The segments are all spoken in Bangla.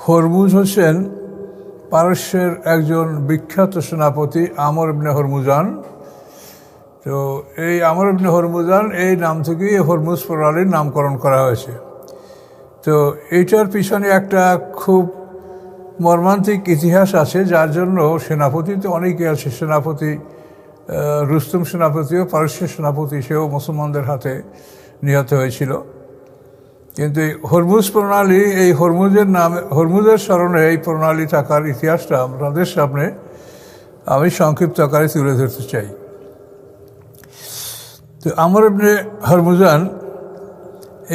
হরমুজ হোসেন পারস্যের একজন বিখ্যাত সেনাপতি আমর ইবনে হরমুজান। তো এই আমর ইবনে হরমুজান এই নাম থেকেই হরমুজ প্রণালীর নামকরণ করা হয়েছে। তো এইটার পিছনে একটা খুব মর্মান্তিক ইতিহাস আছে, যার জন্য সেনাপতি তো অনেকে আছে। সেনাপতি রুস্তম সেনাপতিও পারস্যের সেনাপতি, সেও মুসলমানদের হাতে নিহত হয়েছিল। কিন্তু এই হরমুজ প্রণালী, এই হরমুজের স্মরণে এই প্রণালী থাকার ইতিহাসটা আপনাদের সামনে আমি সংক্ষিপ্ত আকারে তুলে ধরতে চাই। তো আমর ইবনে হরমুজান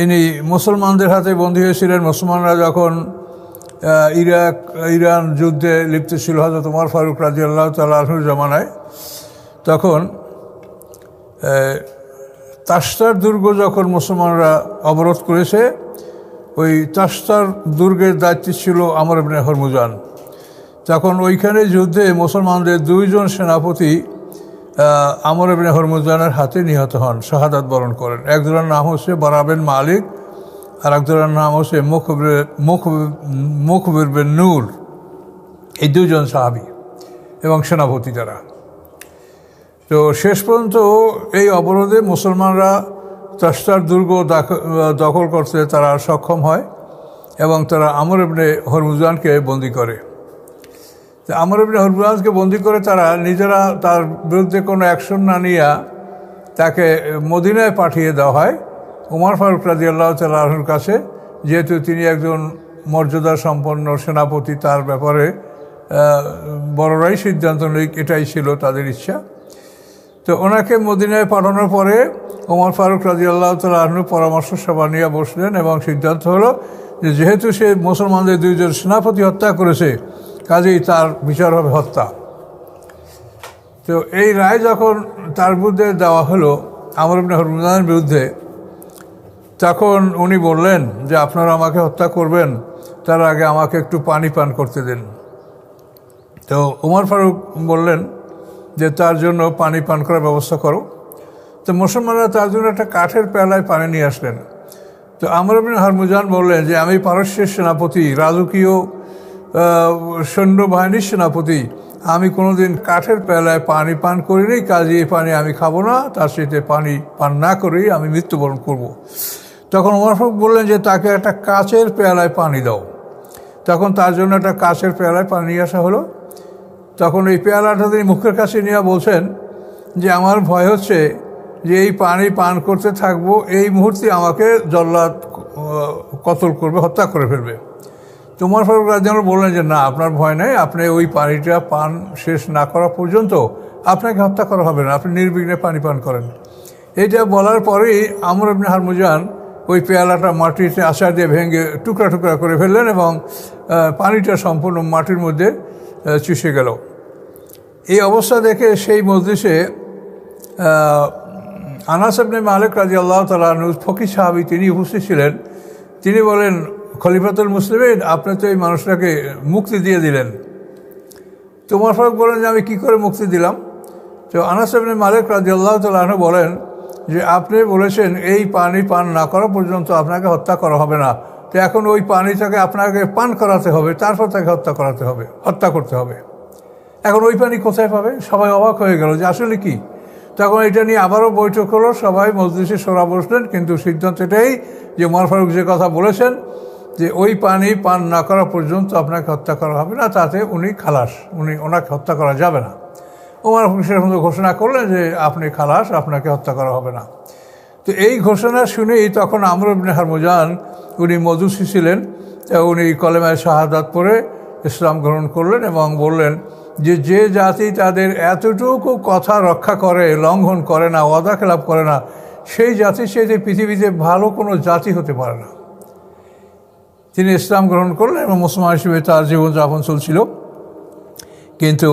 ইনি মুসলমানদের হাতে বন্দী হয়েছিলেন। মুসলমানরা যখন ইরান যুদ্ধে লিপ্ত ছিল হযরত ওমর ফারুক রাদিয়াল্লাহু তাআলা আনহুর জামানায়, তখন তাশতার দুর্গ যখন মুসলমানরা অবরোধ করেছে, ওই তাশতার দুর্গের দায়িত্ব ছিল আমর ইবনে হরমুজান। তখন ওইখানে যুদ্ধে মুসলমানদের দুইজন সেনাপতি আমর ইবনে হরমুজানের হাতে নিহত হন, শাহাদাত বরণ করেন। একজনের নাম হচ্ছে বারা বিন মালিক, আর একজনের নাম হচ্ছে মুখবির বিন নূর। এই দুজন সাহাবী এবং সেনাপতি যারা। তো শেষ পর্যন্ত এই অবরোধে মুসলমানরা তাশতার দুর্গ দখল করতে তারা সক্ষম হয় এবং তারা আমর ইবনে হরমুজানকে বন্দী করে। আমর ইবনে হরমুজানকে বন্দী করে তারা নিজেরা তার বিরুদ্ধে কোনো অ্যাকশন না নিয়ে তাকে মদিনায় পাঠিয়ে দেওয়া হয় ওমর ফারুক রাদিয়াল্লাহু তাআলা আনহুর কাছে। যেহেতু তিনি একজন মর্যাদা সম্পন্ন সেনাপতি, তার ব্যাপারে বড়রাই সিদ্ধান্ত নেই, এটাই ছিল তাদের ইচ্ছা। তো ওনাকে মদিনায় পাঠানোর পরে ওমর ফারুক রাদিয়াল্লাহু তাআলা আনহু পরামর্শ সভা নিয়ে বসলেন এবং সিদ্ধান্ত হলো যে যেহেতু সে মুসলমানদের দুইজন সেনাপতি হত্যা করেছে, কাজেই তার বিচার হবে হত্যা। তো এই রায় যখন তার বিরুদ্ধে দেওয়া হলো, আমর ইবনে হরমুজানের বিরুদ্ধে, তখন উনি বললেন যে আপনারা আমাকে হত্যা করবেন, তার আগে আমাকে একটু পানি পান করতে দেন। তো ওমর ফারুক বললেন যে তার জন্য পানি পান করার ব্যবস্থা করো। তো মুসলমানরা তার জন্য একটা কাঠের পেয়ালায় পানি নিয়ে আসলেন। তো আমর ইবনে হরমুজান বললেন যে আমি পারস্যের সেনাপতি, রাজকীয় সৈন্যবাহিনীর সেনাপতি, আমি কোনোদিন কাঠের পেয়ালায় পানি পান করিনি, কাজে এই পানি আমি খাবো না, তার সাথে পানি পান না করেই আমি মৃত্যুবরণ করব। তখন ওমর ফারুক বললেন যে তাকে একটা কাচের পেয়ালায় পানি দাও। তখন তার জন্য একটা কাচের পেয়ালায় পানি নিয়ে আসা হলো। তখন এই পেয়ালাটা তিনি মুখের কাছে নিয়ে বলছেন যে আমার ভয় হচ্ছে যে এই পানি পান করতে থাকবো, এই মুহূর্তে আমাকে জল্লাদ কতল করবে, হত্যা করে ফেলবে। তো ওমর ফারুক রাদিয়াল্লাহু বললেন যে না, আপনার ভয় নেই, আপনি ওই পানিটা পান শেষ না করা পর্যন্ত আপনাকে হত্যা করা হবে না, আপনি নির্বিঘ্নে পানি পান করেন। এইটা বলার পরেই আমর ইবনে হরমুজান ওই পেয়ালাটা মাটিতে আছাড় দিয়ে ভেঙে টুকরা টুকরা করে ফেললেন এবং পানিটা সম্পূর্ণ মাটির মধ্যে চুষে গেল। এই অবস্থা দেখে সেই মজলিসে আনাস ইবনে মালিক রাদিয়াল্লাহু তাআলা আনহু, ফকিহ সাহাবী, তিনি উপস্থিত ছিলেন। তিনি বলেন, খলিফাতুল মুসলিমিন, আপনি তো এই মানুষটাকে মুক্তি দিয়ে দিলেন। তো ওমর ফারুক বলেন যে আমি কী করে মুক্তি দিলাম? তো আনাস ইবনে মালিক রাদিয়াল্লাহু তাআলা আনহু বলেন যে আপনি বলেছেন এই পানি পান না করা পর্যন্ত আপনাকে হত্যা করা হবে না। তো এখন ওই পানিটাকে আপনাকে পান করাতে হবে, তারপর তাকে হত্যা করতে হবে। এখন ওই পানি কোথায় পাবে? সবাই অবাক হয়ে গেল যে আসলে কি। তখন এটা নিয়ে আবারও বৈঠক হলো, সবাই মজলিসে শোরা বসলেন। কিন্তু সিদ্ধান্ত এটাই যে ওমর ফারুক যে কথা বলেছেন যে ওই পানি পান না করা পর্যন্ত আপনাকে হত্যা করা হবে না, তাতে উনি খালাস, ওনাকে হত্যা করা যাবে না। ওমর ফারুক সেরকম ঘোষণা করলেন যে আপনি খালাস, আপনাকে হত্যা করা হবে না। তো এই ঘোষণা শুনেই তখন আমর ইবনে হরমুজান, উনি মজুসি ছিলেন, উনি কলেমায়ে শাহাদাত পড়ে ইসলাম গ্রহণ করলেন এবং বললেন যে যে জাতি তাদের এতটুকু কথা রক্ষা করে, লঙ্ঘন করে না, ওয়াদা খেলাপ করে না, সেই জাতির সাথে পৃথিবীতে ভালো কোনো জাতি হতে পারে না। তিনি ইসলাম গ্রহণ করলেন এবং মুসলমান হিসেবে তার জীবনযাপন চলছিল। কিন্তু